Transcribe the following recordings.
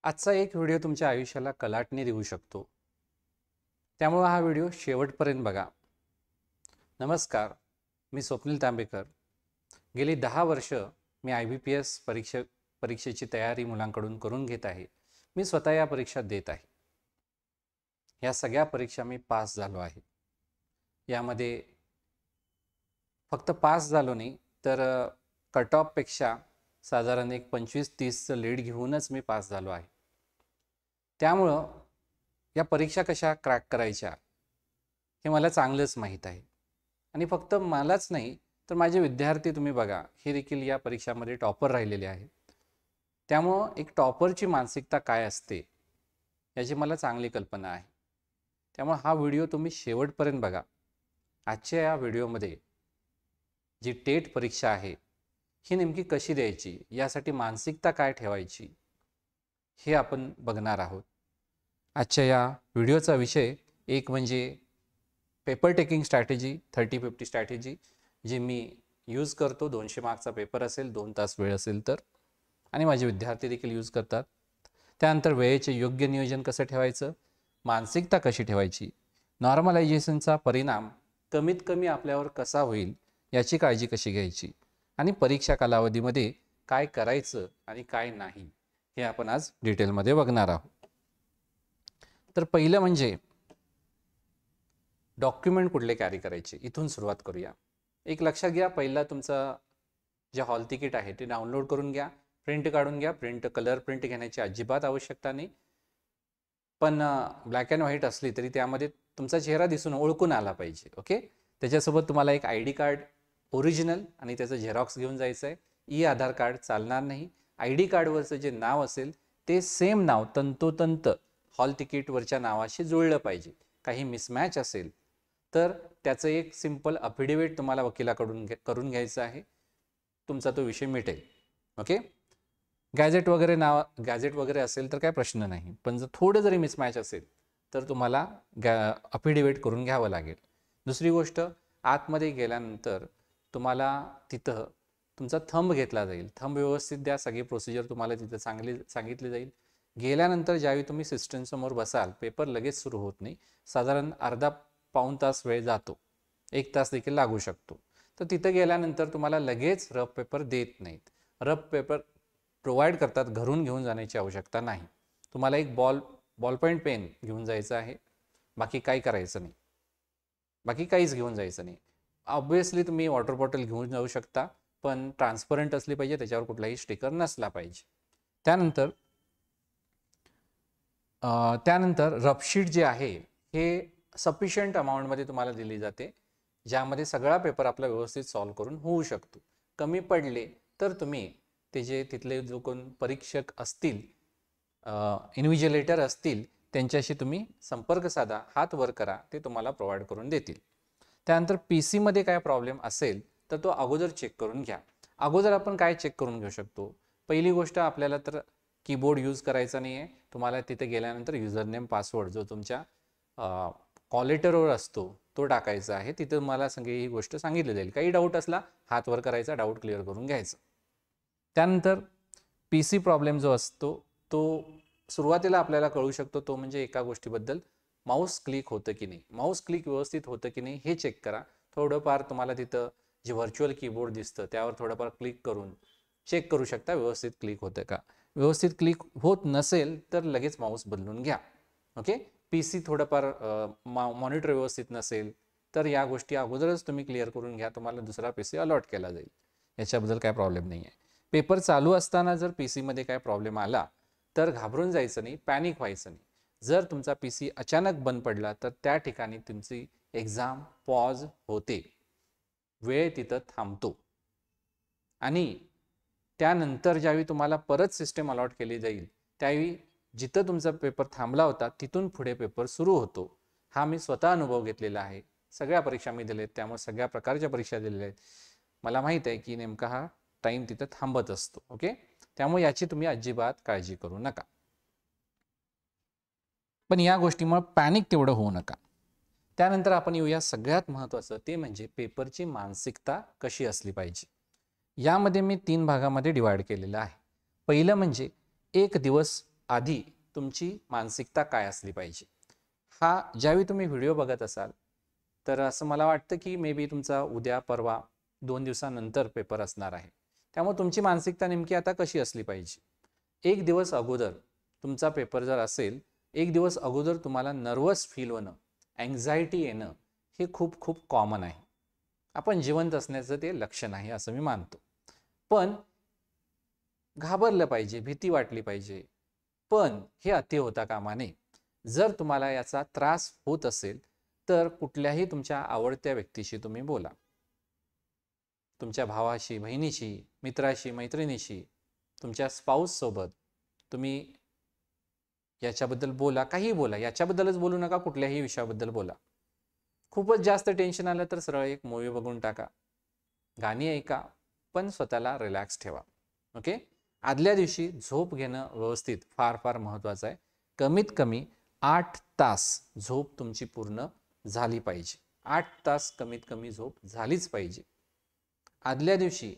आजचा एक व्हिडिओ तुमच्या आयुष्याला कलाटणी देऊ शकतो. त्यामुळे हा व्हिडिओ शेवटपर्यंत बघा. नमस्कार, मी स्वप्नील तांबेकर. गेली 10 वर्ष मी IBPS परीक्षेची तयारी मुलांकडून करून घेत आहे. मी स्वतः या परीक्षा देत आहे. या सगळ्या परीक्षा मी पास झालो आहे. यामध्ये फक्त पास झालो नाही तर कट ऑफपेक्षा साधारण एक 25-30चं लीड घेऊनच मी पास झालो आहे. त्यामुळं या परीक्षा कशा क्रॅक करायच्या हे मला चांगलंच माहीत आहे. आणि फक्त मलाच नाही तर माझे विद्यार्थी तुम्ही बघा, हे देखील या परीक्षामध्ये टॉपर राहिलेले आहेत. त्यामुळं एक टॉपरची मानसिकता काय असते याची मला चांगली कल्पना आहे. त्यामुळे हा व्हिडिओ तुम्ही शेवटपर्यंत बघा. आजच्या या व्हिडिओमध्ये जी टेट परीक्षा आहे ही नेमकी कशी द्यायची, यासाठी मानसिकता काय ठेवायची हे आपण बघणार आहोत. आजच्या या व्हिडिओचा विषय एक म्हणजे पेपर टेकिंग स्ट्रॅटेजी, 30-50 स्ट्रॅटेजी, जी मी यूज करतो. 200 मार्कचा पेपर असेल, 2 तास वेळ असेल तर, आणि माझे विद्यार्थी देखील यूज करतात. त्यानंतर वेळेचे योग्य नियोजन कसं ठेवायचं, मानसिकता कशी ठेवायची, नॉर्मलायझेशनचा परिणाम कमीत कमी आपल्यावर कसा होईल याची काळजी कशी घ्यायची, आणि परीक्षा कालावधीमध्ये काय करायचं आणि काय नाही हे आपण आज डिटेलमध्ये बघणार आहोत. तर पहिलं म्हणजे डॉक्युमेंट कुठले कॅरी करायचे, इथून सुरुवात करूया. एक लक्षात घ्या, पहिला तुमचं जे हॉल तिकीट आहे ते डाउनलोड करून घ्या, प्रिंट काढून घ्या. कलर प्रिंट घेण्याची अजिबात आवश्यकता नाही. पण ब्लॅक अँड व्हाईट असली तरी त्यामध्ये तुमचा चेहरा दिसून ओळखून आला पाहिजे. ओके. त्याच्यासोबत तुम्हाला एक ID कार्ड ओरिजिनल आणि त्याचं झेरॉक्स घेऊन जायचं आहे. आधार कार्ड चालणार नाही. ID कार्डवरचं जे नाव असेल ते सेम नाव तंतोतंत हॉल तिकीटवरच्या नावाशी जुळलं पाहिजे. काही मिसमॅच असेल तर त्याचं एक सिंपल अफिडेविट तुम्हाला वकिलाकडून करून घ्यायचं आहे. तुमचा तो विषय मिटेल. ओके. गॅझेट वगैरे असेल तर काय प्रश्न नाही, पण जर थोडं जरी मिसमॅच असेल तर तुम्हाला अफिडेविट करून घ्यावं लागेल. दुसरी गोष्ट, आतमध्ये गेल्यानंतर तुम्हाला तिथं तुमचा थंब घेतला जाईल. थंब व्यवस्थित द्या. सगळी प्रोसिजर तुम्हाला तिथं सांगितली जाईल. गेल्यानंतर ज्यावेळी तुम्ही सिस्टमसमोर बसाल, पेपर लगेच सुरू होत नाही. साधारण अर्धा-पाऊण तास वेळ जातो. 1 तास देखील लागू शकतो. तर तिथं गेल्यानंतर तुम्हाला लगेच रफ पेपर देत नाहीत. रफ पेपर प्रोव्हाइड करतात, घरून घेऊन जाण्याची आवश्यकता नाही. तुम्हाला एक बॉल पॉईंट पेन घेऊन जायचं आहे. बाकी काही करायचं नाही, बाकी काहीच घेऊन जायचं नाही. ऑब्व्हियसली तुम्ही वॉटर बॉटल घेऊन जाऊ शकता, पण ट्रान्सपरंट असली पाहिजे, त्याच्यावर कुठलाही स्टिकर नसला पाहिजे. त्यानंतर रफशीट जे आहे हे सफिशियंट अमाऊंटमध्ये तुम्हाला दिली जाते, ज्यामध्ये सगळा पेपर आपला व्यवस्थित सॉल्व्ह करून होऊ शकतो. कमी पडले तर तुम्ही ते जे तिथले जो कोण परीक्षक असतील, इन्व्हिजिलेटर असतील, त्यांच्याशी तुम्ही संपर्क साधा, हात वर करा, ते तुम्हाला प्रोव्हाइड करून देतील. त्यानंतर PC मध्ये काय प्रॉब्लेम असेल तर तो अगोदर चेक करून घ्या. अगोदर आपण काय चेक करून घेऊ शकतो? पहिली गोष्ट, आपल्याला तर कीबोर्ड यूज करायचा नाही आहे. तुम्हाला तिथे गेल्यानंतर युजरनेम पासवर्ड जो तुमच्या कॉलेटरवर असतो तो टाकायचा आहे. तिथं मला सगळी ही गोष्ट सांगितली जाईल. काही डाऊट असला हात वर करायचा, डाऊट क्लिअर करून घ्यायचं. त्यानंतर PC प्रॉब्लेम जो असतो तो सुरुवातीला आपल्याला कळू शकतो. तो म्हणजे एका गोष्टीबद्दल, माऊस क्लिक होतं की नाही, माऊस क्लिक व्यवस्थित होतं की नाही हे चेक करा. थोडंफार तुम्हाला तिथं जे व्हर्च्युअल कीबोर्ड दिसतं त्यावर थोडंफार क्लिक करून चेक करू शकता व्यवस्थित क्लिक होतं का. व्यवस्थित क्लिक होत नसेल तर लगेच माऊस बदलून घ्या. ओके. PC थोडंफार मॉनिटर व्यवस्थित नसेल तर या गोष्टी अगोदरच तुम्ही क्लिअर करून घ्या. तुम्हाला दुसरा PC अलॉट केला जाईल, याच्याबद्दल काय प्रॉब्लेम नाही आहे. पेपर चालू असताना जर PC मध्ये काय प्रॉब्लेम आला तर घाबरून जायचं नाही, पॅनिक व्हायचं नाही. जर तुमचा PC अचानक बंद पडला तर त्या ठिकाणी तुमची एक्झाम पॉज होते, वेळ तिथं थांबतो, आणि त्यानंतर ज्यावेळी तुम्हाला परत सिस्टम अलॉट केली जाईल त्यावेळी जिथं तुमचा पेपर थांबला होता तिथून पुढे पेपर सुरू होतो. हा मी स्वतः अनुभव घेतलेला आहे. सगळ्या परीक्षा मी दिलेत, त्यामुळे सगळ्या प्रकारच्या परीक्षा दिलेल्या आहेत. मला माहीत आहे की नेमका हा टाईम तिथं थांबत असतो. ओके. त्यामुळे याची तुम्ही अजिबात काळजी करू नका. पण या गोष्टीमुळे पॅनिक तेवढं होऊ नका. त्यानंतर आपण येऊया सगळ्यात महत्त्वाचं, ते म्हणजे पेपरची मानसिकता कशी असली पाहिजे. यामध्ये मी 3 भागामध्ये डिवाइड केलेलं आहे. पहिलं म्हणजे एक दिवस आधी तुमची मानसिकता काय असली पाहिजे. हा ज्यावेळी तुम्ही व्हिडिओ बघत असाल तर असं मला वाटतं की मे बी तुमचा उद्या परवा 2 दिवसानंतर पेपर असणार आहे. त्यामुळे तुमची मानसिकता नेमकी आता कशी असली पाहिजे. एक दिवस अगोदर तुमचा पेपर जर असेल, एक दिवस अगोदर तुम्हाला नर्वस फील होणं, अँक्झायटी येणं हे खूप खूप कॉमन आहे. आपण जिवंत असण्याचं ते लक्षण आहे असं मी मानतो. पण घाबरलं पाहिजे, भीती वाटली पाहिजे, पण हे अति होता कामा नये. जर तुम्हाला याचा त्रास होत असेल तर कुठल्याही तुमच्या आवडत्या व्यक्तीशी तुम्ही बोला. तुमच्या भावाशी, बहिणीशी, मित्राशी, मैत्रिणीशी, तुमच्या स्पाऊस सोबत तुम्ही याच्याबद्दल बोला. काहीही बोला, याच्याबद्दलच बोलू नका, कुठल्याही विषयाबद्दल बोला. खूपच जास्त टेन्शन आलं तर सरळ एक मूवी बघून टाका, गाणी ऐका, पण स्वतःला रिलॅक्स ठेवा. ओके. आदल्या दिवशी झोप घेणं व्यवस्थित फार फार महत्त्वाचं आहे. कमीत कमी 8 तास झोप तुमची पूर्ण झाली पाहिजे. 8 तास कमीत कमी झोप झालीच पाहिजे. आदल्या दिवशी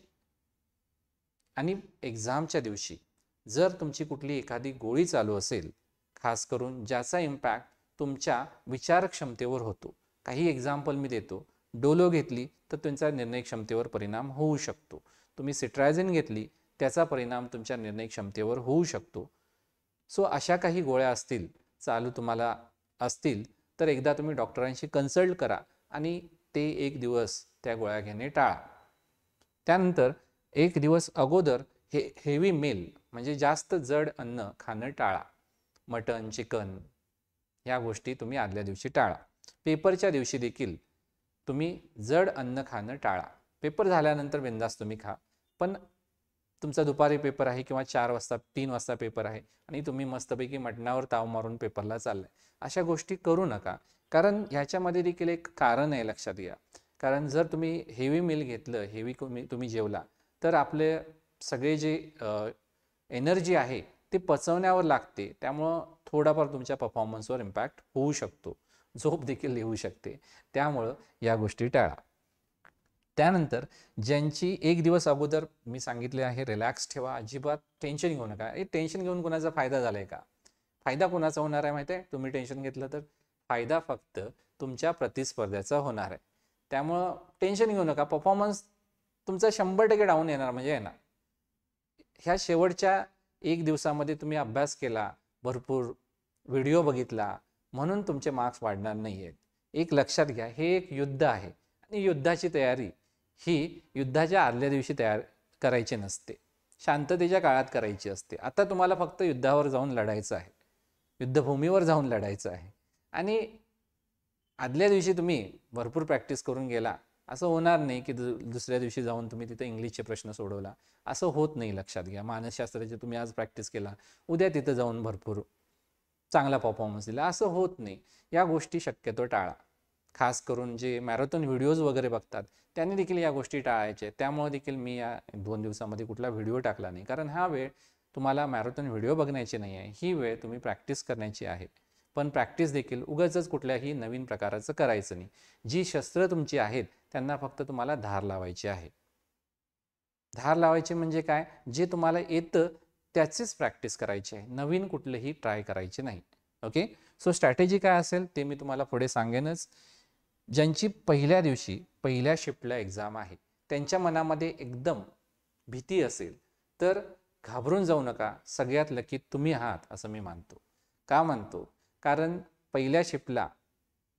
आणि एक्झामच्या दिवशी जर तुमची कुठली एखादी गोळी चालू असेल, खास करून ज्याचा इम्पॅक्ट तुमच्या विचारक्षमतेवर होतो. काही एक्झाम्पल मी देतो. डोलो घेतली तर तुमच्या निर्णय क्षमतेवर परिणाम होऊ शकतो. तुम्ही सिट्रायझिन घेतली त्याचा परिणाम तुमच्या निर्णय क्षमतेवर होऊ शकतो. सो अशा काही गोळ्या असतील, चालू तुम्हाला असतील तर एकदा तुम्ही डॉक्टरांशी कन्सल्ट करा आणि ते एक दिवस त्या गोळ्या घेणे टाळा. त्यानंतर एक दिवस अगोदर हेवी मील म्हणजे जास्त जड अन्न खाणं टाळा. मटण, चिकन ह्या गोष्टी तुम्ही आदल्या दिवशी टाळा. पेपरच्या दिवशी देखील तुम्ही जड अन्न खाणं टाळा. पेपर झाल्यानंतर बिंदास तुम्ही खा, पण तुमचा दुपारी पेपर आहे किंवा 4 वाजता 3 वाजता पेपर आहे आणि तुम्ही मस्तपैकी मटणावर ताव मारून पेपरला चाललाय, अशा गोष्टी करू नका. कारण ह्याच्यामध्ये देखील एक कारण आहे, लक्षात घ्या. कारण जर तुम्ही हेवी मील घेतलं, हेवी तुम्ही जेवला तर आपले सगळे जे एनर्जी आहे ते पचवण्यावर लागते. त्यामुळं थोडाफार तुमच्या परफॉर्मन्सवर इम्पॅक्ट होऊ शकतो. झोप देखील येऊ शकते. त्यामुळं या गोष्टी टाळा. त्यानंतर ज्यांची एक दिवस अगोदर मी सांगितले आहे रिलॅक्स ठेवा, अजिबात टेन्शन घेऊ नका. हे टेन्शन घेऊन कोणाचा फायदा झालाय का? फायदा कोणाचा होणार आहे माहिती आहे? तुम्ही टेन्शन घेतलं तर फायदा फक्त तुमच्या प्रतिस्पर्ध्याचा होणार आहे. त्यामुळं टेन्शन घेऊ नका. परफॉर्मन्स तुमचा 100% डाऊन येणार म्हणजे येणार. ह्या शेवटच्या एक दिवसामध्ये तुम्ही अभ्यास केला, भरपूर व्हिडिओ बघितला म्हणून तुमचे मार्क्स वाढणार नाही आहेत. एक लक्षात घ्या, हे एक युद्ध आहे आणि युद्धाची तयारी ही युद्धाच्या आदल्या दिवशी तयार करायची नसते, शांततेच्या काळात करायची असते. आता तुम्हाला फक्त युद्धावर जाऊन लढायचं आहे, युद्धभूमीवर जाऊन लढायचं आहे. आणि आदल्या दिवशी तुम्ही भरपूर प्रॅक्टिस करून गेला असं होणार नाही की दुसऱ्या दिवशी जाऊन तुम्ही तिथे इंग्लिशचे प्रश्न सोडवला, असं होत नाही. लक्षात घ्या, मानसशास्त्राचे तुम्ही आज प्रॅक्टिस केला, उद्या तिथं जाऊन भरपूर चांगला परफॉर्मन्स दिला, असं होत नाही. या गोष्टी शक्यतो टाळा. खास करून जे मॅरेथॉन व्हिडिओज वगैरे बघतात त्यांनी देखील या गोष्टी टाळायच्या. त्यामुळे देखील मी या 2 दिवसामध्ये कुठला व्हिडिओ टाकला नाही, कारण हा वेळ तुम्हाला मॅरेथॉन व्हिडिओ बघण्याची नाही आहे, ही वेळ तुम्ही प्रॅक्टिस करण्याची आहे. पण प्रॅक्टिस देखील उगाचच कुठल्याही नवीन प्रकाराचं करायचं नाही. जी शस्त्र तुमची आहेत त्यांना फक्त तुम्हाला धार लावायची आहे. धार लावायची म्हणजे काय? जे तुम्हाला येतं त्याचीच प्रॅक्टिस करायची आहे, नवीन कुठलंही ट्राय करायचे नाही. ओके. सो स्ट्रॅटेजी काय असेल ते मी तुम्हाला पुढे सांगेनच. ज्यांची पहिल्या दिवशी पहिल्या शिफ्टला एक्झाम आहे त्यांच्या मनामध्ये एकदम भीती असेल तर घाबरून जाऊ नका. सगळ्यात लकी तुम्ही आहात असं मी मानतो. का मानतो? कारण पहिल्या शिफ्टला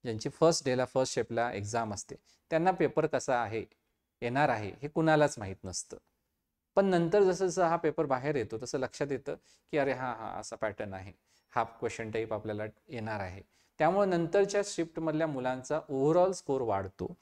ज्यांची फर्स्ट शिफ्टला एक्झाम असते त्यांना पेपर कसा आहे येणार आहे हे कुणालाच माहीत नसतं. पण नंतर जसं जसं हा पेपर बाहेर येतो तसं लक्षात येतं की अरे हा असा पॅटर्न आहे, हा क्वेश्चन टाईप आपल्याला येणार आहे. त्यामुळे नंतरच्या शिफ्टमधल्या मुलांचा ओव्हरऑल स्कोर वाढतो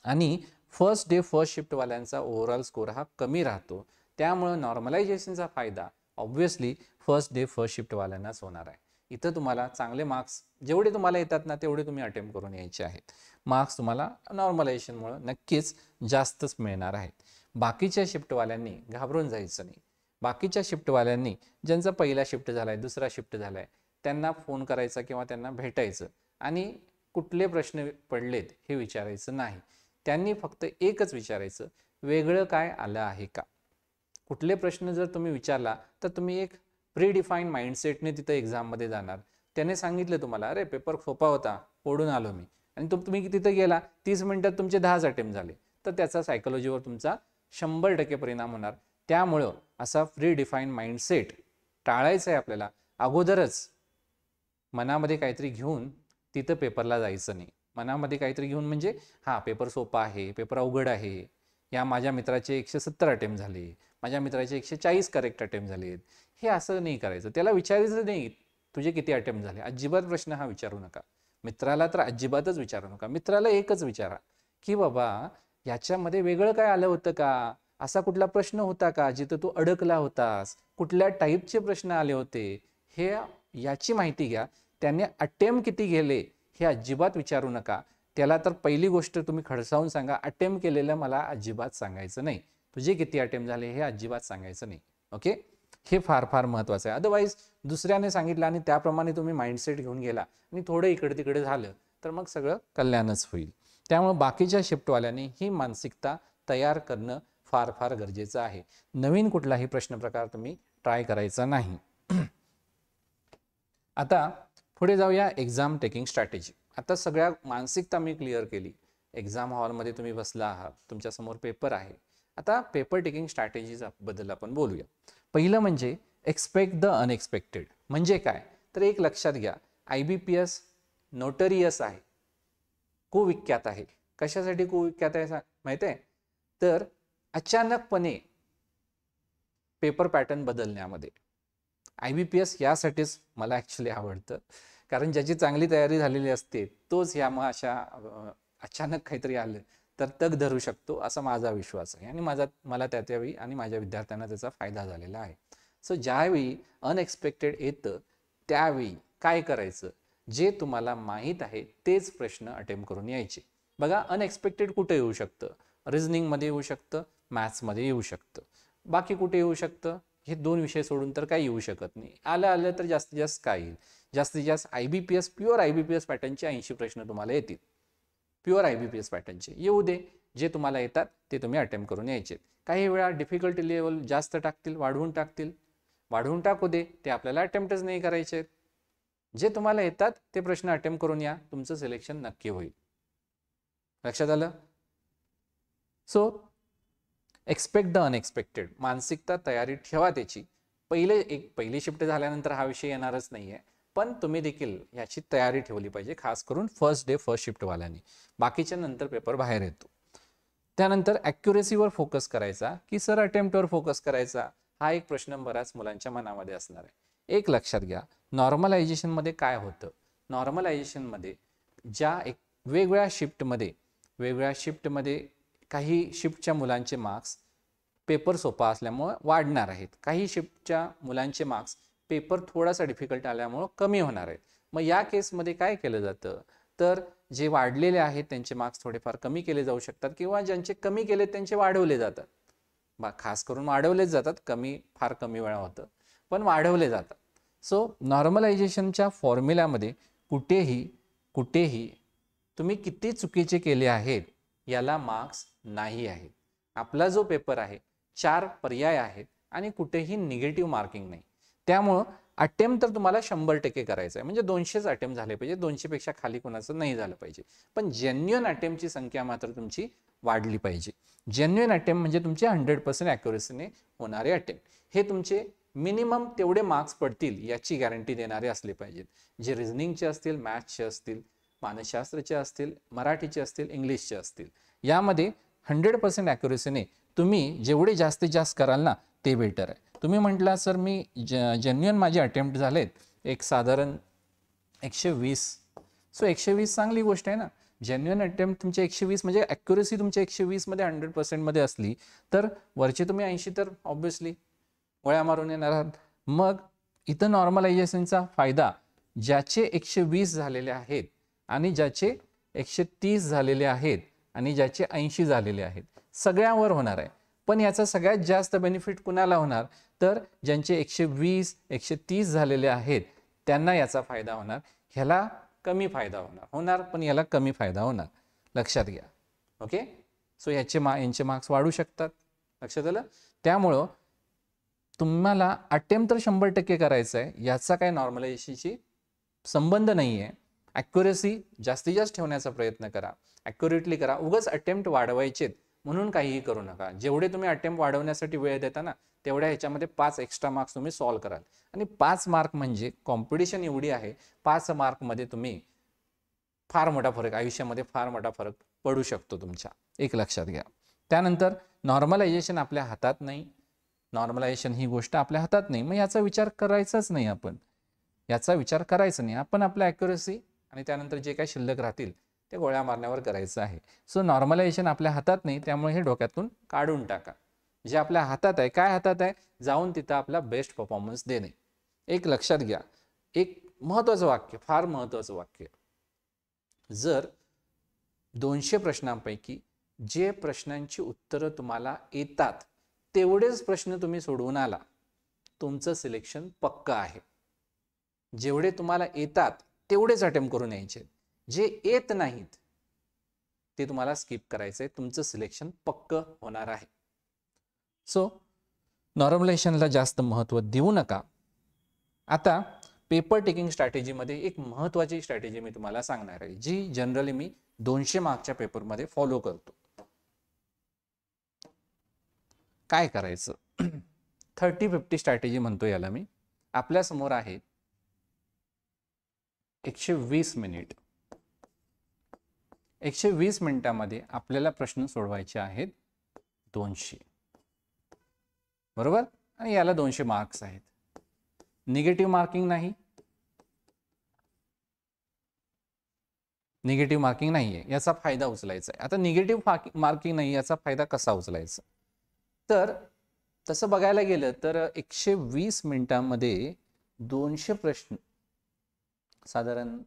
आणि फर्स्ट शिफ्टवाल्यांचा ओव्हरऑल स्कोर हा कमी राहतो. त्यामुळे नॉर्मलायझेशनचा फायदा ऑब्व्हियसली फर्स्ट शिफ्टवाल्यांनाच होणार आहे. इथं तुम्हाला चांगले मार्क्स जेवढे तुम्हाला येतात ना तेवढे तुम्ही अटेम्प्ट करून यायचे आहेत. मार्क्स तुम्हाला नॉर्मलायझेशनमुळे नक्कीच जास्तच मिळणार आहेत. बाकीच्या शिफ्टवाल्यांनी घाबरून जायचं नाही. बाकीच्या शिफ्टवाल्यांनी ज्यांचा पहिला शिफ्ट झालाय, दुसरा शिफ्ट झालाय, त्यांना फोन करायचा किंवा त्यांना भेटायचं आणि कुठले प्रश्न पडलेत हे विचारायचं नाही. त्यांनी फक्त एकच विचारायचं, वेगळं काय आलं आहे का? कुठले प्रश्न जर तुम्ही विचारला तर तुम्ही एक प्री डिफाईन माइंडसेटने तिथं एक्झाममध्ये जाणार. त्याने सांगितलं तुम्हाला अरे पेपर सोपा होता, ओढून आलो मी, आणि तुम्ही तिथं गेला, 30 मिनिटात तुमचे 10 अटेम्प्ट झाले, तर त्याचा सायकोलॉजीवर तुमचा 100% परिणाम होणार. त्यामुळं असा प्री डिफाईन माइंडसेट टाळायचा आहे आपल्याला. अगोदरच मनामध्ये काहीतरी घेऊन तिथं पेपरला जायचं नाही. मनामध्ये काहीतरी घेऊन म्हणजे हा पेपर सोपा आहे, पेपर अवघड आहे, या माझ्या मित्राचे 170 अटेम्प्ट झाले, माझ्या मित्राचे 140 करेक्ट अटेम्प्ट झालेत, हे असं नाही करायचं. त्याला विचारायचं नाही तुझे किती अटेम्प्ट झाले, अजिबात प्रश्न हा विचारू नका. मित्राला तर अजिबातच विचारू नका. मित्राला एकच विचारा की बाबा याच्यामध्ये वेगळं काय आलं होतं का, असा कुठला प्रश्न होता का जिथं तू अडकला होतास, कुठल्या टाईपचे प्रश्न आले होते, हे याची माहिती घ्या. त्याने अटेम्प्ट किती गेले हे अजिबात विचारू नका. त्याला तर पहिली गोष्ट तुम्ही खडसावून सांगा, अटेम्प्ट केलेलं मला अजिबात सांगायचं नाही, तुझे किती अटेम्प्ट झाले हे अजिबात सांगायचं नाही. ओके, हे फार फार महत्त्वाचं आहे. अदरवाईज दुसऱ्याने सांगितलं आणि त्याप्रमाणे तुम्ही माइंडसेट घेऊन गेला आणि थोडं इकडे तिकडे झालं तर मग सगळं कल्याणच होईल. त्यामुळे बाकीच्या शिफ्टवाल्यांनी ही मानसिकता तयार करणं फार फार गरजेचं आहे. नवीन कुठलाही प्रश्न प्रकार तुम्ही ट्राय करायचा नाही. आता पुढे जाऊया एक्झाम टेकिंग स्ट्रॅटेजी. आता सगळ्या मानसिकता मी क्लिअर केली. एक्झाम हॉलमध्ये तुम्ही बसला आहात, तुमच्यासमोर पेपर आहे. आता पेपर टेकिंग स्ट्रॅटेजीज बद्दल आपण बोलूया. पहिलं म्हणजे एक्सपेक्ट द अनएक्सपेक्टेड. म्हणजे काय तर एक लक्षात घ्या, IBPS नोटरियस आहे, कुविख्यात आहे. कशासाठी कुविख्यात आहे माहिती आहे, तर अचानकपणे पेपर पॅटर्न बदलण्यामध्ये. IBPS यासाठीच मला ॲक्च्युली आवडतं, कारण ज्याची चांगली तयारी झालेली असते तोच या मग अशा अचानक काहीतरी आलं तर तग धरू शकतो, असा माझा विश्वास आहे. आणि मला त्यावेळी आणि माझ्या विद्यार्थ्यांना त्याचा फायदा झालेला आहे. सो ज्यावेळी अनएक्सपेक्टेड येतं त्यावेळी काय करायचं, जे तुम्हाला माहीत आहे तेच प्रश्न अटेम्प्ट करून यायचे. बघा, अनएक्सपेक्टेड कुठे येऊ शकतं, रिझनिंगमध्ये येऊ शकतं, मॅथ्समध्ये येऊ शकतं, बाकी कुठे येऊ शकतं, हे 2 विषय सोडून तर काही येऊ शकत नाही. आलं तर जास्तीत जास्त काय येईल, जास्तीत जास्त IBPS प्युअर IBPS पॅटर्नचे 80 प्रश्न तुम्हाला येतील. प्युअर IBPS पॅटर्नचे येऊ दे, जे तुम्हाला येतात ते तुम्ही अटेम्प्ट करून यायचे. काही वेळा डिफिकल्टी लेवल जास्त टाकतील, वाढवून टाकू दे, ते आपल्याला अटेम्प्टच नाही करायचे. जे तुम्हाला येतात ते प्रश्न अटेम्प्ट करून या, तुमचं सिलेक्शन नक्की होईल. लक्षात आलं? सो एक्सपेक्ट द अनएक्सपेक्टेड, मानसिकता तयारी ठेवा त्याची. पहिली शिफ्ट झाल्यानंतर हा विषय येणारच नाहीये, पण तुम्ही देखील याची तयारी ठेवली पाहिजे, खास करून फर्स्ट डे फर्स्ट शिफ्टवाल्यांनी. बाकीच्या नंतर पेपर बाहेर येतो. त्यानंतर ॲक्युरेसीवर फोकस करायचा की सर अटेम्प्टवर फोकस करायचा, हा एक प्रश्न बऱ्याच मुलांच्या मनामध्ये असणार आहे. एक लक्षात घ्या, नॉर्मलायझेशनमध्ये काय होतं, नॉर्मलायझेशनमध्ये वेगवेगळ्या शिफ्टमध्ये काही शिफ्टच्या मुलांचे मार्क्स पेपर सोपा असल्यामुळं वाढणार आहेत, काही शिफ्टच्या मुलांचे मार्क्स पेपर थोडासा डिफिकल्ट आल्यामुळं कमी होणार आहेत. मग या केसमध्ये काय केलं जातं, तर जे वाढलेले आहेत त्यांचे मार्क्स थोडेफार कमी केले जाऊ शकतात, किंवा ज्यांचे कमी केले त्यांचे वाढवले जातात. खास करून वाढवलेच जातात, फार कमी वेळा होतं, पण वाढवले जातात. सो नॉर्मलायझेशनच्या फॉर्म्युल्यामध्ये कुठेही तुम्ही किती चुकीचे केले आहेत याला मार्क्स नाही आहेत. आपला जो पेपर आहे 4 पर्याय आहेत आणि कुठेही निगेटिव्ह मार्किंग नाही. त्यामुळं अटेम्प्ट तर तुम्हाला 100% करायचं आहे, म्हणजे 200च अटेम्प्ट झाले पाहिजे, 200पेक्षा खाली कोणाचं नाही झालं पाहिजे. पण जेन्युइन अटेम्प्टची संख्या मात्र तुमची वाढली पाहिजे. जेन्युइन अटेम्प्ट म्हणजे तुमचे 100% ॲक्युरेसीने होणारे अटेम्प्ट, हे तुमचे मिनिमम तेवढे मार्क्स पडतील याची गॅरंटी देणारे असले पाहिजेत. जे रिझनिंगचे असतील, मॅथ्सचे असतील, मानसशास्त्राचे असतील, मराठीचे असतील, इंग्लिशचे असतील, यामध्ये 100% ॲक्युरेसीने तुम्ही जेवढे जास्तीत जास्त कराल ना ते बेटर आहे. तुम्ही म्हटला सर मी जेन्युइन माझे अटेम्प्ट झालेत एक साधारण 120, सो 120 चांगली गोष्ट आहे ना. जेन्युइन अटेम्प्ट तुमचे 120 म्हणजे ॲक्युरेसी तुमच्या 120 मध्ये 100% मध्ये असली तर वरचे तुम्ही 80 तर ऑब्व्हियसली गोळ्या मारून येणार आहात. मग इथं नॉर्मलायझेशनचा फायदा ज्याचे 120 झालेले आहेत आणि ज्याचे 130 झालेले आहेत आणि ज्याचे 80 झालेले आहेत सगळ्यांवर होणार आहे. पण याचा सगळ्यात जास्त बेनिफिट कुणाला होणार, तर ज्यांचे 120 130 झालेले आहेत त्यांना याचा फायदा होणार. ह्याला कमी फायदा होणार पण याला कमी फायदा होणार, लक्षात घ्या. ओके, सो यांचे मार्क्स वाढू शकतात. लक्षात आलं? त्यामुळं तुम्हाला अटेम्प्ट तर 100% करायचं आहे, याचा काय नॉर्मलायझेशनशी संबंध नाही आहे. ॲक्युरेसी जास्तीत जास्त ठेवण्याचा प्रयत्न करा, ॲक्युरेटली करा. उगाच अटेम्प्ट वाढवायचेत म्हणून काहीही करू नका. जेवढे तुम्ही अटेम्प्ट वाढवण्यासाठी वेळ देता ना, तेवढ्या ह्याच्यामध्ये 5 एक्स्ट्रा मार्क्स तुम्ही सॉल्व्ह कराल. आणि 5 मार्क म्हणजे कॉम्पिटिशन एवढी आहे, 5 मार्कमध्ये तुम्ही फार मोठा फरक आयुष्यामध्ये फार मोठा फरक पडू शकतो तुमच्या, एक लक्षात घ्या. त्यानंतर नॉर्मलायझेशन आपल्या हातात नाही. नॉर्मलायझेशन ही गोष्ट आपल्या हातात नाही, मग याचा विचार करायचाच नाही. आपण याचा विचार करायचा नाही. आपण आपल्या ॲक्युरेसी आणि त्यानंतर जे काही शिल्लक राहतील ते गोळ्या मारण्यावर करायचं आहे. सो नॉर्मलायझेशन आपल्या हातात नाही, त्यामुळे हे डोक्यातून काढून टाका. जे आपल्या हातात आहे, काय हातात आहे, जाऊन तिथं आपला बेस्ट परफॉर्मन्स देणे. एक लक्षात घ्या, एक महत्त्वाचं वाक्य, फार महत्त्वाचं वाक्य. जर 200 प्रश्नांपैकी जे प्रश्नांची उत्तरं तुम्हाला येतात तेवढेच प्रश्न तुम्ही सोडवून आला, तुमचं सिलेक्शन पक्का आहे. जेवढे तुम्हाला येतात तेवढेच अटेम्प्ट करून यायचे, जे येत नाहीत ते तुम्हाला स्किप करायचंय, तुमचं सिलेक्शन पक्क होणार आहे. सो नॉर्मलायझेशनला जास्त महत्त्व देऊ नका. आता पेपर टेकिंग स्ट्रॅटेजीमध्ये एक महत्त्वाची स्ट्रॅटेजी मी तुम्हाला सांगणार आहे, जी जनरली मी 200 मार्कच्या पेपरमध्ये फॉलो करतो. काय करायचं, 30-50 स्ट्रॅटेजी म्हणतो याला मी. आपल्या समोर आहे 120 मिनिट. 120 मिनिटामध्ये आपल्याला प्रश्न सोडवायचे आहेत 200, बरोबर. आणि याला 200 मार्क्स आहेत. निगेटिव्ह मार्किंग नाही, निगेटिव्ह मार्किंग नाही आहे, याचा फायदा उचलायचा आहे. आता निगेटिव्ह मार्किंग नाही, याचा फायदा कसा उचलायचा, तर तसं बघायला गेलं तर 120 मिनिटांमध्ये 200 प्रश्न, साधारण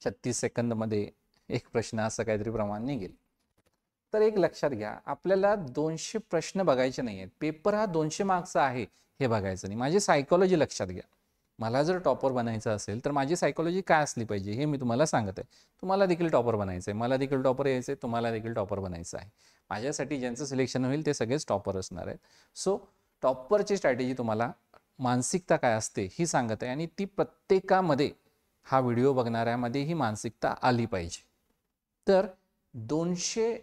36 सेकंदमध्ये एक प्रश्न, असं काहीतरी प्रमाण निघेल. तर एक लक्षात घ्या, आपल्याला 200 प्रश्न बघायचे नाही आहेत. पेपर हा 200 मार्क्सचा आहे हे बघायचं नाही. माझी सायकोलॉजी लक्षात घ्या. मला जर टॉपर बनायचं असेल तर माझी सायकोलॉजी काय असली पाहिजे हे मी तुम्हाला सांगत आहे. तुम्हाला देखील टॉपर बनायचं आहे, मला देखील टॉपर यायचं आहे, तुम्हाला देखील टॉपर बनायचं आहे. माझ्यासाठी ज्यांचं सिलेक्शन होईल ते सगळेच टॉपर असणार आहेत. सो टॉपरची स्ट्रॅटेजी, तुम्हाला मानसिकता काय असते ही सांगत आहे, आणि ती प्रत्येकामध्ये, हा व्हिडिओ बघणाऱ्यामध्ये ही मानसिकता आली पाहिजे. तर 200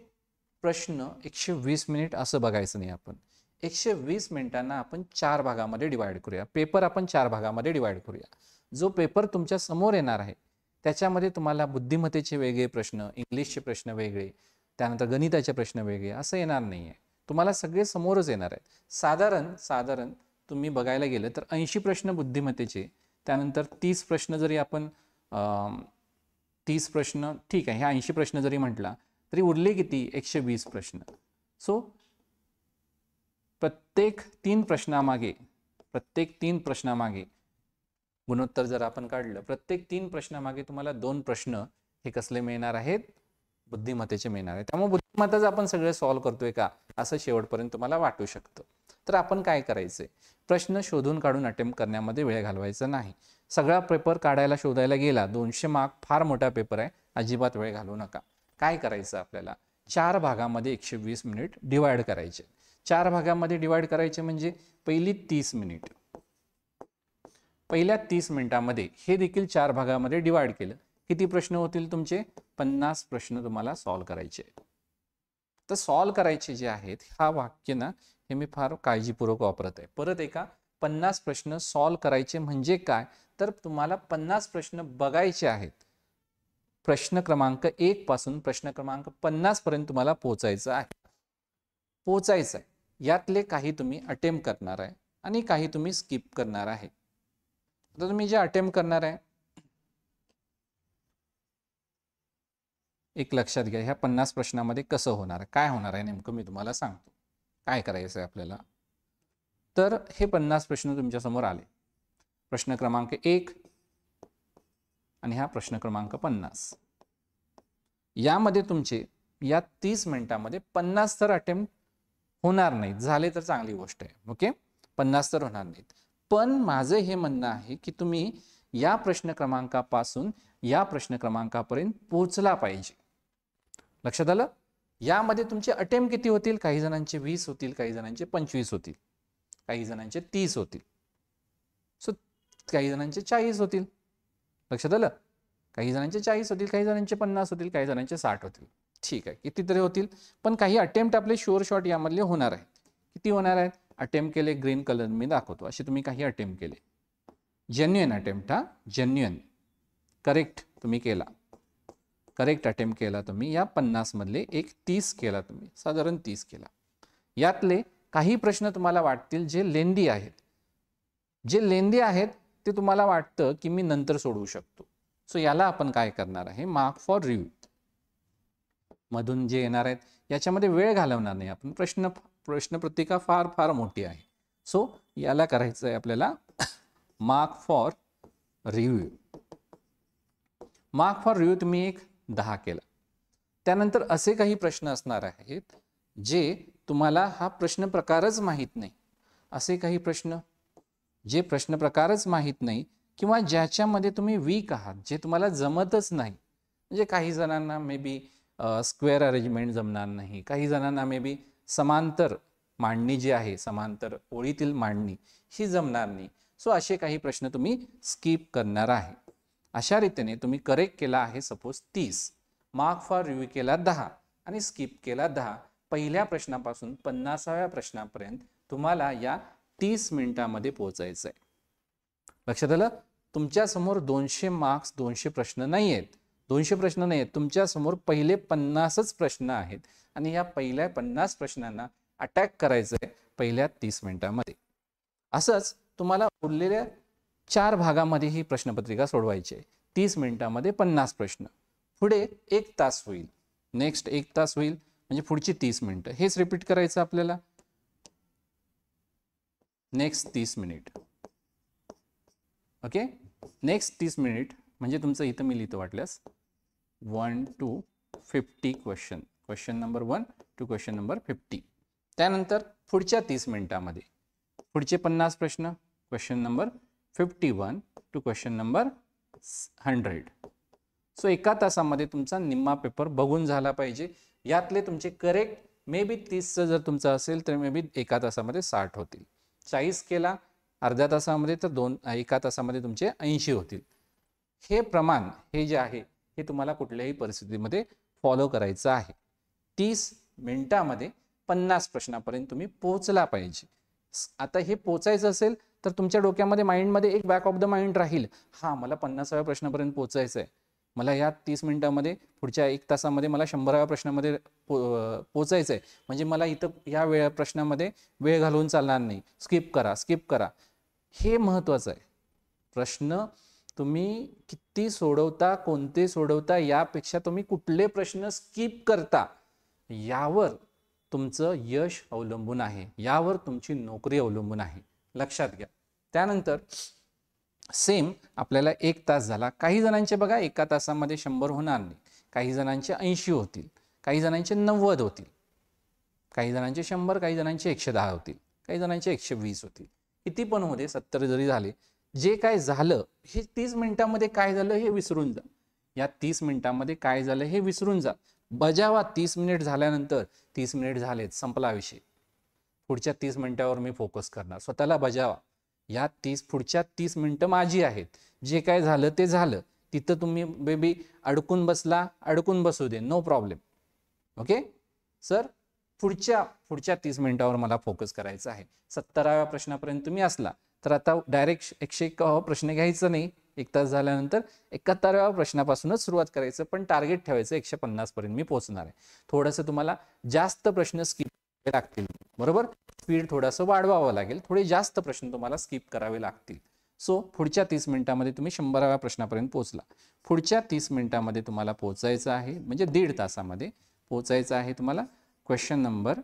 प्रश्न 120 मिनिट असं बघायचं नाही. आपण 120 मिनिटांना आपण 4 भागामध्ये डिवाइड करूया. पेपर आपण 4 भागामध्ये डिवाइड करूया. जो पेपर तुमच्या समोर येणार आहे त्याच्यामध्ये तुम्हाला बुद्धिमत्तेचे वेगळे प्रश्न, इंग्लिशचे प्रश्न वेगळे, त्यानंतर गणिताचे प्रश्न वेगळे असं येणार नाही आहे. तुम्हाला सगळे समोरच येणार आहेत. साधारण तुम्ही बघायला गेलं तर 80 प्रश्न बुद्धिमत्तेचे, त्यानंतर 30 प्रश्न जरी आपण 30 प्रश्न ठीक आहे, ह्या 80 प्रश्न जरी म्हटला तरी उरले किती, 120 प्रश्न. सो प्रत्येक 3 प्रश्नामागे गुणोत्तर जर आपण काढलं, प्रत्येक 3 प्रश्नामागे तुम्हाला 2 प्रश्न हे कसले मिळणार आहेत, बुद्धिमत्तेचे मिळणार आहेत. त्यामुळे बुद्धिमत्ताच आपण सगळे सॉल्व्ह करतोय का असं शेवटपर्यंत तुम्हाला वाटू शकतं. तर आपण काय करायचंय, प्रश्न शोधून काढून अटेम्प्ट करण्यामध्ये वेळ घालवायचा नाही. सगळा पेपर काढायला शोधायला गेला, 200 मार्क फार मोठा पेपर आहे, अजिबात वेळ घालवू नका. काय करायचं, आपल्याला 4 भागामध्ये 120 मिनिट डिवाइड करायचे. 4 भागामध्ये डिवाइड करायचे म्हणजे पहिली 30 मिनिट, पहिल्या 30 मिनिटांमध्ये हे देखील 4 भागामध्ये डिवाइड केलं, किती प्रश्न होतील तुमचे, 50 प्रश्न तुम्हाला सॉल्व्ह करायचे. तर सॉल्व्ह करायचे जे आहेत, हा वाक्य ना हे मी फार काळजीपूर्वक वापरत आहे. परत एका, 50 प्रश्न सॉल्व्ह करायचे म्हणजे काय, तर तुम्हाला 50 प्रश्न बघायचे आहेत. प्रश्न क्रमांक 1 पासून प्रश्न क्रमांक 50 पर्यंत तुम्हाला पोहोचायचं आहे. यातले काही तुम्ही अटेम्प्ट करणार आहे आणि काही तुम्ही स्किप करणार आहे. आता तुम्ही जे अटेम्प्ट करणार आहे, एक लक्षात घ्या, ह्या 50 प्रश्नामध्ये कसं होणार आहे, काय होणार आहे नेमकं मी तुम्हाला सांगतो. काय करायचं आहे आपल्याला, तर हे 50 प्रश्न तुमच्या समोर आले, प्रश्न क्रमांक 1 आणि हा प्रश्न क्रमांक 50. यामध्ये तुमचे या 30 मिनिटांमध्ये 50 तर अटेम्प्ट होणार नाहीत, झाले तर चांगली गोष्ट आहे, ओके, 50 तर होणार नाहीत. पण माझं हे म्हणणं आहे की तुम्ही या प्रश्न क्रमांकापासून या प्रश्न क्रमांकापर्यंत पोहोचला पाहिजे. लक्षात आलं? यामध्ये तुमचे अटेम्प्ट किती होतील, काही जणांचे 20 होतील, काही जणांचे 25 होतील. काही जणांचे 30 होतील. सो काही जणांचे 40 होतील. लक्षात आलं? काही जणांचे 40 होतील, काही जणांचे 50 होतील, काही जणांचे 60 होतील. ठीक आहे, कितीतरी होतील, पण काही अटेम्प्ट आपले शुअर शॉट यामधले होणार आहेत. किती होणार आहेत? अटेम्प्ट केले ग्रीन कलर मी दाखवतो. असे तुम्ही काही अटेम्प्ट केले, जेन्युइन अटेम्प्ट, हा जेन्युइन करेक्ट तुम्ही केला, करेक्ट अटेम्प्ट केला तुम्ही. या 50 मधले एक 30 केला तुम्ही, साधारण 30 केला. यातले काही प्रश्न तुम्हाला वाटतील जे लेंदी आहेत. जे लेंदी आहेत ते तुम्हाला वाटतं की मी नंतर सोडवू शकतो. सो याला आपण काय करणार आहे? मार्क फॉर रिव्ह्यू मधून जे येणार आहेत याच्यामध्ये वेळ घालवणार नाही आपण. प्रश्नपत्रिका फार फार मोठी आहे. सो याला करायचं आहे आपल्याला mark for review. Mark for review तुम्ही एक 10 केला. त्यानंतर असे काही प्रश्न असणार आहेत जे तुम्हाला हा प्रश्न प्रकारच माहीत नाही. असे काही प्रश्न जे प्रश्न प्रकारच माहीत नाही किंवा ज्याच्यामध्ये तुम्ही वीक आहात, जे तुम्हाला जमतच नाही. म्हणजे काही जणांना मे बी स्क्वेअर अरेंजमेंट जमणार नाही, काही जणांना मे बी समांतर मांडणी जी आहे, समांतर ओळीतील मांडणी ही जमणार नाही. सो असे काही प्रश्न तुम्ही स्किप करणार आहे. अशा रीतीने तुम्ही करेक्ट केला आहे सपोज 30, मार्क फॉर रिव्ह्यू केला 10 आणि स्किप केला 10. पहिल्या प्रश्नापासून 50व्या प्रश्नापर्यंत तुम्हाला या 30 मिनिटांमध्ये पोहोचायचं आहे. लक्षात आलं? तुमच्या समोर 200 मार्क्स 200 प्रश्न नाही आहेत, 200 प्रश्न नाही आहेत. तुमच्या समोर पहिले 50च प्रश्न आहेत आणि या पहिल्या 50 प्रश्नांना अटॅक करायचं आहे पहिल्या 30 मिनिटांमध्ये. असंच तुम्हाला उरलेल्या 4 भागामध्ये ही प्रश्नपत्रिका सोडवायची आहे. 30 मिनिटांमध्ये 50 प्रश्न. पुढे 1 तास होईल, नेक्स्ट 1 तास होईल, म्हणजे पुढची 30 मिनिटं. हेच रिपीट करायचं आपल्याला. Next 30 minute. Okay, next 30 minute म्हणजे तुमचं इथं मी लिहितो वाटल्यास 1 to 50 question. Question number 1 to question number 50. त्यानंतर पुढच्या 30 मिनिटांमध्ये पुढचे 50 प्रश्न, question number 51 to question number 100. So एका तासामध्ये तुमचा निम्मा पेपर बघून झाला पाहिजे. यातले तुमचे करेक्ट मे बी 30चं जर तुमचं असेल तर मे बी एका तासामध्ये 60 होतील. 40 केला अर्ध्या तासामध्ये तर एका तासामध्ये तुमचे 80 होतील. हे प्रमाण हे जे आहे हे तुम्हाला कुठल्याही परिस्थितीमध्ये फॉलो करायचं आहे. 30 मिनिटांमध्ये 50 प्रश्नापर्यंत तुम्ही पोहोचला पाहिजे. आता हे पोचायचं असेल तर तुमच्या डोक्यामध्ये माइंडमध्ये एक बॅक ऑफ द माइंड राहील, हा मला 50व्या प्रश्नापर्यंत पोचायचं आहे, मला या 30 मिनिटांमध्ये पुढच्या 1 तासामध्ये मला 100व्या प्रश्नामध्ये पोचायचं आहे, म्हणजे मला इथं या प्रश्नामध्ये वेळ घालवून चालणार नाही, स्किप करा स्किप करा. हे महत्त्वाचं आहे. प्रश्न तुम्ही किती सोडवता, कोणते सोडवता, यापेक्षा तुम्ही कुठले प्रश्न स्किप करता यावर तुमचं यश अवलंबून आहे, यावर तुमची नोकरी अवलंबून आहे. लक्षात घ्या. त्यानंतर सेम आपल्याला 1 तास झाला. काही जणांचे बघा एका तासामध्ये 100 होणार नाही, काही जणांचे 80 होतील, काही जणांचे 90 होतील, काही जणांचे 100, काही जणांचे 110 होतील, काही जणांचे 120 होतील. किती पण होते, 70 जरी झाले, जे काय झालं हे 30 मिनिटांमध्ये काय झालं हे विसरून जा. या 30 मिनिटांमध्ये काय झालं हे विसरून जा. बजावा. 30 मिनिट झाल्यानंतर 30 मिनिट झालेत, संपला विषय. पुढच्या 30 मिनिटावर मी फोकस करणार. स्वतःला बजावा. या पुढच्या 30 मिनिटं माझी आहेत. जे काय झालं ते झालं. तिथं तुम्ही बेबी अडकून बसला, अडकून बसू दे, नो प्रॉब्लेम. ओके सर, पुढच्या 30 मिनिटावर मला फोकस करायचा आहे. 70व्या प्रश्नापर्यंत तुम्ही असला तर आता डायरेक्ट 101 प्रश्न घ्यायचं नाही. 1 तास झाल्यानंतर 71व्या प्रश्नापासूनच सुरुवात करायचं, पण टार्गेट ठेवायचं 150 पर्यंत मी पोहोचणार आहे. थोडंसं तुम्हाला जास्त प्रश्न स्किप करावे लागतील, बरोबर. स्पीड थोडंसं वाढवावं लागेल, थोडे जास्त प्रश्न तुम्हाला स्किप करावे लागतील. सो पुढच्या 30 मिनिटांमध्ये तुम्ही 100व्या प्रश्नापर्यंत पोहोचला. पुढच्या 30 मिनिटांमध्ये तुम्हाला पोहोचायचं आहे, म्हणजे 1.5 तासामध्ये पोहोचायचं आहे तुम्हाला question number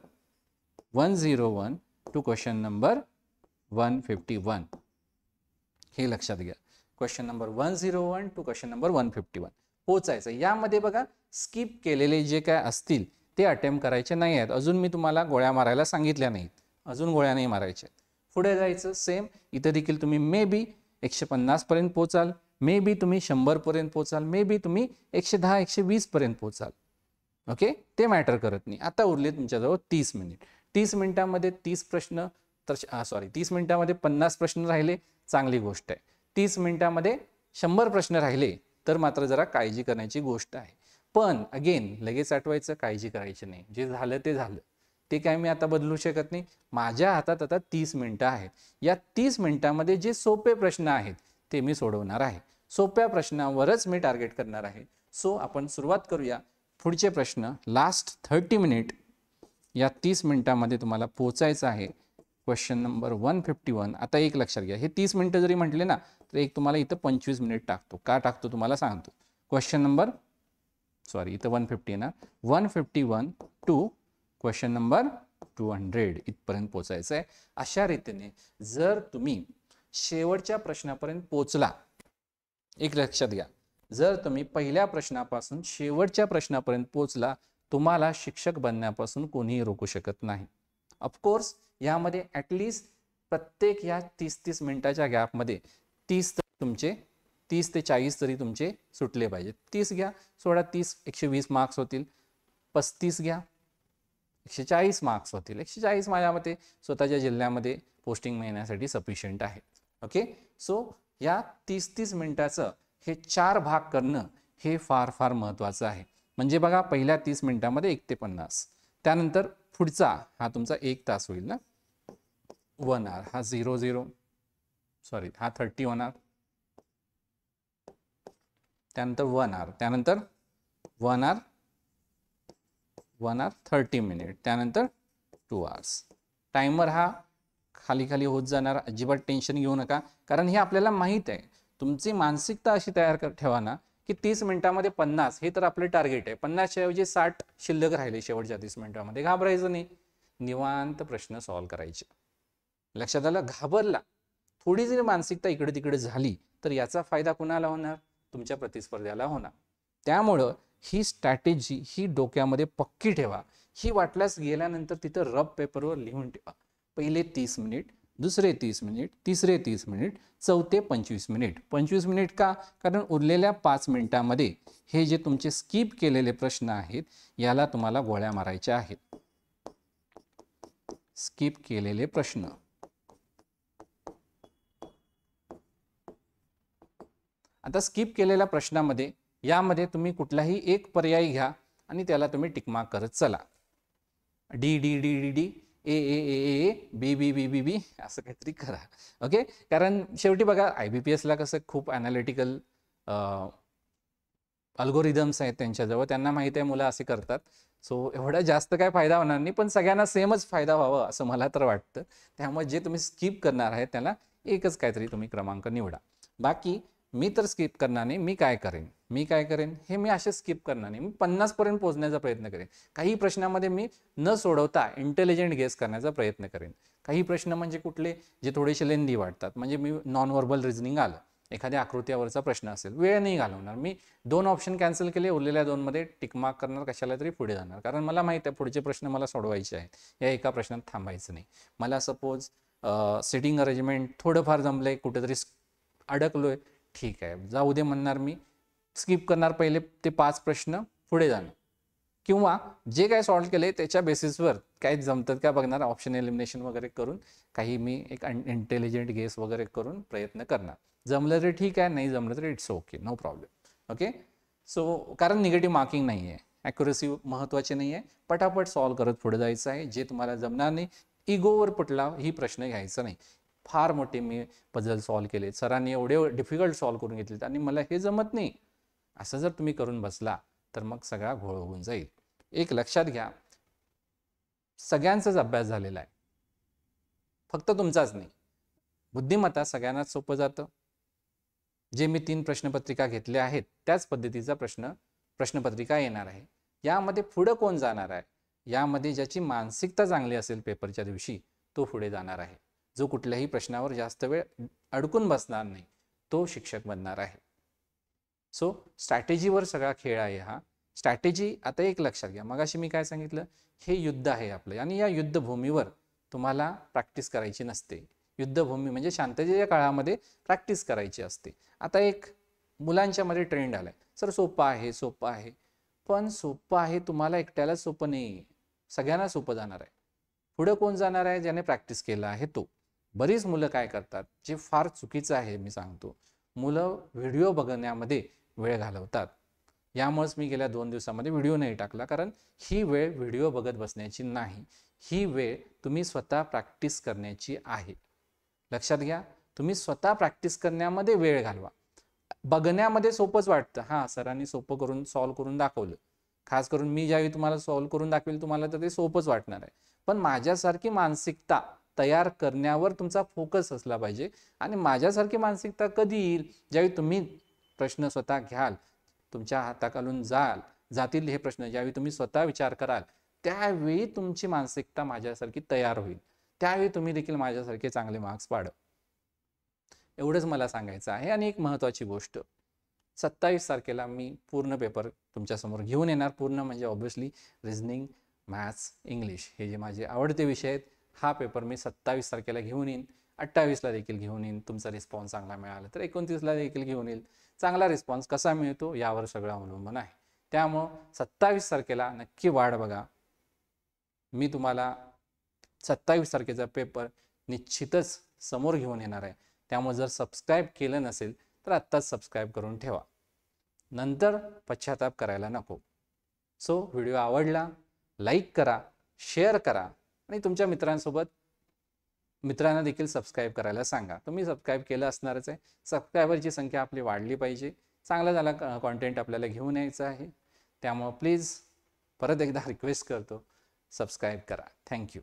101 to question number 151. हे लक्षात घ्या. Question number 101 to question number 151 पोहोचायचं. यामध्ये बघा स्किप केलेले जे काय असतील ते अटेम्प्ट करायचे नाही आहेत. अजून मी तुम्हाला गोळ्या मारायला सांगितल्या नाहीत, अजून गोळ्या नाही मारायच्या. पुढे जायचं. सेम इथे देखील तुम्ही मे बी 150 पर्यंत पोहोचाल, मे बी तुम्ही 100 पर्यंत पोहोचाल, मे बी तुम्ही 110 120 पर्यंत पोहोचाल. ओके, ते मॅटर करत नाही. आता उरले तुमच्याजवळ 30 मिनिट. 30 मिनिटांमध्ये 30 प्रश्न तर सॉरी 30 मिनिटामध्ये 50 प्रश्न राहिले चांगली गोष्ट आहे. 30 मिनिटामध्ये 100 प्रश्न राहिले तर मात्र जरा काळजी करण्याची गोष्ट आहे. पण अगेन लगेच आठवायचं, काळजी करायची नाही. जे झालं ते झालं, ते काय मी आता बदलू शकत नाही. माझ्या हातात आता 30 मिनिटं आहेत. या 30 मिनिटामध्ये जे सोपे प्रश्न आहेत ते मी सोडवणार आहे. सोप्या प्रश्नावरच मी टार्गेट करणार आहे. सो आपण सुरुवात करूया. पुढचे प्रश्न लास्ट 30 मिनिट, या 30 मिनिटामध्ये तुम्हाला पोहोचायचं आहे. Question number 151. आता एक लक्षात घ्या, हे 30 मिनिटं जरी म्हटले ना तर एक तुम्हाला इथं 25 मिनिट टाकतो. का टाकतो तुम्हाला सांगतो. क्वेश्चन नंबर इथं 150 ना, 151 टू क्वेश्चन नंबर 200 इथपर्यंत पोचायचं आहे. अशा रीतीने जर तुम्ही शेवटच्या प्रश्नापर्यंत पोचला, एक लक्षात घ्या, जर तुम्ही पहिल्या प्रश्नापासून शेवटच्या प्रश्नापर्यंत पोचला, तुम्हाला शिक्षक बनण्यापासून कोणीही रोखू शकत नाही. ऑफकोर्स यामध्ये ॲटलिस्ट प्रत्येक या 30-30 मिनिटाच्या गॅपमध्ये 30 ते 40 तरी तुमचे सुटले पाहिजेत. 30 घ्या, 30 120 मार्क्स होतील. 35 घ्या, 140 मार्क्स होतील. 140 माझ्या मते स्वतःच्या जिल्ह्यामध्ये पोस्टिंग मिळण्यासाठी सफिशियंट आहे. ओके, सो या 30-30 मिनिटाचं हे 4 भाग करणं हे फार फार महत्त्वाचं आहे. म्हणजे बघा, पहिल्या 30 मिनिटामध्ये 1 ते 50, त्यानंतर पुढचा हा तुमचा 1 तास होईल ना, 1 आवर, हा 00 हा 30 होणार, त्यानंतर 1 आवर, त्यानंतर 1 आवर 30 मिनिट, त्यानंतर 2 आवर्स. टायमर हा खाली खाली होत जाणार. अजिबात टेन्शन घेऊ नका, कारण हे आपल्याला माहीत आहे. तुमची मानसिकता अशी तयार ठेवा ना की 30 मिनिटामध्ये 50 हे तर आपले टार्गेट आहे. 50च्या ऐवजी 60 शिल्लक राहिले शेवटच्या 30 मिनिटामध्ये. घाबरायचं नाही, निवांत प्रश्न सॉल्व्ह करायचे. लक्षात आलं? घाबरला, थोडी जरी मानसिकता इकडे तिकडे झाली तर याचा फायदा कुणाला होणार? तुमच्या प्रतिस्पर्ध्याला होणार. त्यामुळं ही स्ट्रॅटेजी ही डोक्यामध्ये पक्की ठेवा. ही वाटल्यास गेल्यानंतर तिथं रफ पेपरवर लिहून ठेवा. पहिले 30 मिनिट, दुसरे 30 मिनिट, तिसरे 30 मिनिट, चौथे 25 मिनिट. 25 मिनिट का? कारण उरलेल्या 5 मिनिटामध्ये हे जे तुमचे स्किप केलेले प्रश्न आहेत याला तुम्हाला गोळ्या मारायच्या आहेत. स्किप केलेले प्रश्न. आता स्किप केलेल्या प्रश्नामध्ये यामध्ये तुम्ही कुठलाही एक पर्याय घ्या आणि त्याला तुम्ही टिकमार्क करत चला. D D D D D, A A A A, B B B B B, असं काहीतरी करा. ओके, कारण शेवटी बघा IBPSला कसं खूप ॲनालिटिकल अल्गोरिदम्स आहेत त्यांच्याजवळ. त्यांना माहिती आहे मुलं असे करतात. सो एवढा जास्त काय फायदा होणार नाही, पण सगळ्यांना सेमच फायदा व्हावा असं मला तर वाटतं. त्यामुळे जे तुम्ही स्किप करणार आहे त्याला एकच काहीतरी तुम्ही क्रमांक निवडा. बाकी मी तर स्किप करणार नाही. मी काय करेन हे मी असे स्किप करणार नाही. मी 50 पर्यंत पोहोचण्याचा प्रयत्न करेन. काही प्रश्नामध्ये मी न सोडवता इंटेलिजंट गेस करण्याचा प्रयत्न करेन. काही प्रश्न म्हणजे कुठले जे थोडेसे लेंदी वाटतात, म्हणजे मी नॉन व्हर्बल रिझनिंग आलं, एखाद्या आकृत्यावरचा प्रश्न असेल, वेळ नाही घालवणार. मी 2 ऑप्शन कॅन्सल केले, उरलेल्या 2 मध्ये टिकमार्क करणार, कशाला तरी पुढे जाणार. कारण मला माहिती आहे पुढचे प्रश्न मला सोडवायचे आहेत. या एका प्रश्नात थांबायचं नाही. मला सपोज सिटिंग अरेंजमेंट थोडंफार जमलंय, कुठेतरी अडकलोय, ठीक आहे, जाऊ दे म्हणणार. मी स्किप करणार पहिले ते 5 प्रश्न, पुढे जाणार. किंवा जे काय सॉल्व्ह केले त्याच्या बेसिसवर काय जमतात का बघणार, ऑप्शन एलिमिनेशन वगैरे करून काही मी एक इंटेलिजंट गेस वगैरे करून प्रयत्न करणार. जमलं तरी ठीक आहे, नाही जमलं तरी it's okay, no problem. Okay, so कारण निगेटिव्ह मार्किंग नाही आहे, ॲक्युरसी महत्त्वाची नाही आहे. पटापट सॉल्व्ह करत पुढे जायचं आहे. जे तुम्हाला जमणार नाही, इगोवर पटला ही प्रश्न घ्यायचा नाही. फार मोठे मी पझल सॉल्व्ह केले, सरांनी एवढे डिफिकल्ट सॉल्व्ह करून घेतलेत आणि मला हे जमत नाही, असं जर तुम्ही करून बसला तर मग सगळा घोळ होऊन जाईल. एक लक्षात घ्या, सगळ्यांचाच अभ्यास झालेला आहे, फक्त तुमचाच नाही. बुद्धिमत्ता सगळ्यांनाच सोपं जातं. जे मी 3 प्रश्नपत्रिका घेतल्या आहेत त्याच पद्धतीचा प्रश्नपत्रिका येणार आहे. यामध्ये पुढं कोण जाणार आहे, यामध्ये ज्याची मानसिकता चांगली असेल पेपरच्या दिवशी तो पुढे जाणार आहे. जो कुठल्याही प्रश्नावर जास्त वेळ अडकून बसणार नाही तो शिक्षक बनणार आहे. सो स्ट्रॅटेजीवर सगळा खेळ आहे हा. स्ट्रॅटेजी आता एक लक्षात घ्या, मगाशी मी काय सांगितलं, हे युद्ध आहे आपलं आणि या युद्धभूमीवर तुम्हाला प्रॅक्टिस करायची नसते. युद्धभूमी म्हणजे शांततेच्या काळामध्ये प्रॅक्टिस करायची असते. आता एक मुलांच्या मध्ये ट्रेंड आलाय, सर सोपं आहे, पण सोपं आहे तुम्हाला एकट्याला सोपं नाही, सगळ्यांना सोपं जाणार आहे. पुढे कोण जाणार आहे? ज्याने प्रॅक्टिस केलं आहे तो. बरीच मुलं काय करतात, जे फार चुकीचं आहे मी सांगतो, मुलं व्हिडिओ बघण्यामध्ये वेळ घालवतात. यामुळेच मी गेल्या 2 दिवसामध्ये व्हिडिओ नाही टाकला, कारण ही वेळ व्हिडिओ बघत बसण्याची नाही. ही वेळ तुम्ही स्वतः प्रॅक्टिस करण्याची आहे. लक्षात घ्या, तुम्ही स्वतः प्रॅक्टिस करण्यामध्ये वेळ घालवा. बघण्यामध्ये सोपंच वाटतं, हां सरांनी सोपं करून सॉल्व्ह करून दाखवलं. खास करून मी ज्यावेळी तुम्हाला सॉल्व्ह करून दाखवेल तुम्हाला तर ते सोपंच वाटणार आहे. पण माझ्यासारखी मानसिकता तयार करण्यावर तुमचा फोकस असला पाहिजे. आणि माझ्यासारखी मानसिकता कधी येईल? ज्यावेळी तुम्ही प्रश्न स्वतः घ्याल, तुमच्या हाताखालून जातील हे प्रश्न, ज्यावेळी तुम्ही स्वतः विचार कराल, त्यावेळी तुमची मानसिकता माझ्यासारखी तयार होईल. त्यावेळी तुम्ही देखील माझ्यासारखे चांगले मार्क्स पाडा. एवढंच मला सांगायचं आहे. आणि एक महत्त्वाची गोष्ट, 27 तारखेला मी पूर्ण पेपर तुमच्यासमोर घेऊन येणार. पूर्ण म्हणजे ऑब्व्हियसली रिझनिंग, मॅथ्स, इंग्लिश हे जे माझे आवडते विषय आहेत, हा पेपर मी 27 तारखेला घेऊन येईन. 28ला देखील घेऊन येईन. तुमचा रिस्पॉन्स चांगला मिळाला तर 29ला देखील घेऊन येईल. चांगला रिस्पॉन्स कसा मिळतो यावर सगळं अवलंबून आहे. त्यामुळं 27 तारखेला नक्की वाट बघा. मी तुम्हाला 27 तारखेचा पेपर निश्चितच समोर घेऊन येणार आहे. त्यामुळे जर सबस्क्राईब केलं नसेल तर आत्ताच सबस्क्राईब करून ठेवा, नंतर पश्चाताप करायला नको. सो व्हिडिओ आवडला, लाईक करा, शेअर करा आणि तुमच्या मित्रांना देखील सबस्क्राईब करायला सांगा. तुम्ही सबस्क्राईब केलं असणारच आहे. सबस्क्रायबरची संख्या आपली वाढली पाहिजे. चांगला कॉन्टेंट आपल्याला घेऊन यायचं आहे. त्यामुळं प्लीज परत एकदा रिक्वेस्ट करतो, सबस्क्राईब करा. थँक्यू.